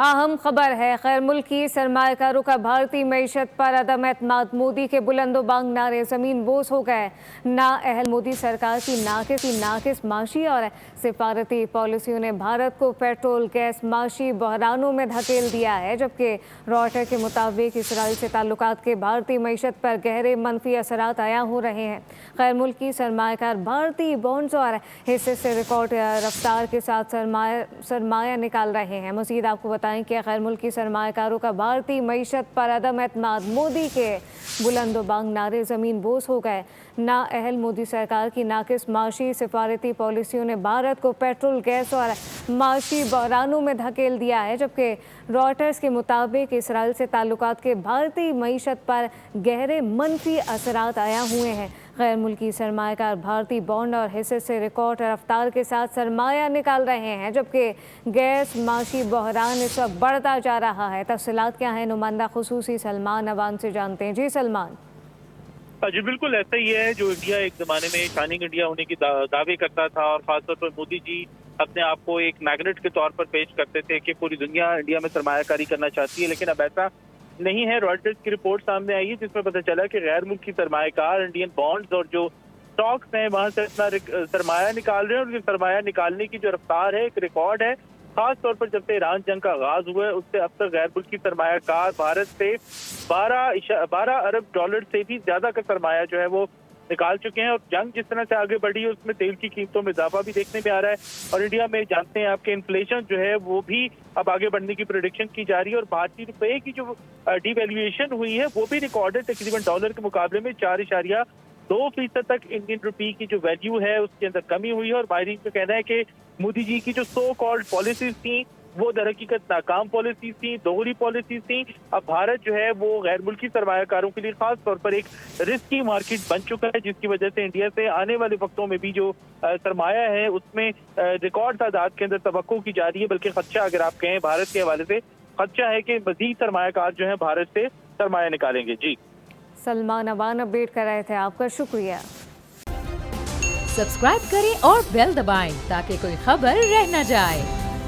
अहम खबर है, गैर मुल्की सरमायाकारों का भारतीय मईशत पर अदम एतमाद। मोदी के बुलंदोबांग नारे जमीन बोस हो गए। नाअहल मोदी सरकार की नाकिस माशी और सिफारती पॉलिसियों ने भारत को पेट्रोल गैस माशी बहरानों में धकेल दिया है, जबकि रॉयटर के मुताबिक इसराइल से ताल्लुकात के भारतीय मईशत पर गहरे मनफी असरात आया हो रहे हैं। गैर मुल्की सरमायाकार भारतीय बॉन्ड्स और हिस्से से रिकॉर्ड रफ्तार के साथ सरमाया निकाल रहे हैं। मज़ीद आपको बताएं कि गैर मुल्की सरमायाकारों का भारतीय मईशत पर अदम एतमाद। मोदी के बुलंदोबांग नारे ज़मीन बोस हो गए। नाअहल मोदी सरकार की नाकिस माशी सिफारती पॉलिसियों ने भारत को पेट्रोल गैस और माशी बहरानों में धकेल दिया है, जबकि रॉयटर्स के मुताबिक इसराइल से ताल्लुकात के भारतीय मईशत पर गहरे मनफी असरात आया हुए हैं। गैर मुल्की सरमायाकार भारतीय बॉन्ड और हिस्से से रिकॉर्ड रफ्तार के साथ सरमाया निकाल रहे हैं, जबकि गैस माशी बहरान इस वक्त बढ़ता जा रहा है। तफसीलात क्या है, नुमाइंदा खुसूसी सलमान अवान से जानते हैं। जी सलमान। जी बिल्कुल ऐसा ही है। जो इंडिया एक जमाने में शाइनिंग इंडिया होने की दावे करता था और खासतौर पर मोदी जी अपने आप को एक मैग्नेट के तौर पर पेश करते थे कि पूरी दुनिया इंडिया में सरमायाकारी करना चाहती है, लेकिन अब ऐसा नहीं है। रॉयटर्स की रिपोर्ट सामने आई है जिसमें पता चला कि गैर मुल्की सरमायाकार इंडियन बॉन्ड्स और जो स्टॉक्स हैं वहां से अपना सरमाया निकाल रहे हैं, और ये सरमाया निकालने की जो रफ्तार है एक रिकॉर्ड है। खास तौर पर जब से ईरान जंग का आगाज हुआ है उससे अब तक गैर मुल्की सरमायाकार भारत से 12 अरब डॉलर से भी ज्यादा का सरमाया जो है वो निकाल चुके हैं। और जंग जिस तरह से आगे बढ़ी है उसमें तेल की कीमतों में इजाफा भी देखने में आ रहा है, और इंडिया में जानते हैं आपके इन्फ्लेशन जो है वो भी अब आगे बढ़ने की प्रेडिक्शन की जा रही है। और भारतीय रुपए की जो डिवैल्यूएशन हुई है वो भी रिकॉर्ड है। तकरीबन डॉलर के मुकाबले में 4.2% तक इंडियन रुपी की जो वैल्यू है उसके अंदर कमी हुई है। और माहिरीन का कहना है कि मोदी जी की जो सो कॉल्ड पॉलिसीज थी वो दरहकीकत नाकाम पॉलिसीज थी, दोहरी पॉलिसीज थी। अब भारत जो है वो गैर मुल्की सरमायाकारों के लिए खास तौर पर एक रिस्की मार्केट बन चुका है, जिसकी वजह से इंडिया से आने वाले वक्तों में भी जो सरमाया है उसमें रिकॉर्ड तादाद के अंदर तवक्को की जा रही है। बल्कि खदशा अगर आप कहें भारत के हवाले से खदशा है कि मजीद सरमायाकार जो है भारत से सरमाया निकालेंगे। जी सलमान अवान अपडेट कर रहे थे, आपका शुक्रिया। सब्सक्राइब करें और बेल दबाएं ताकि कोई खबर रह न जाए।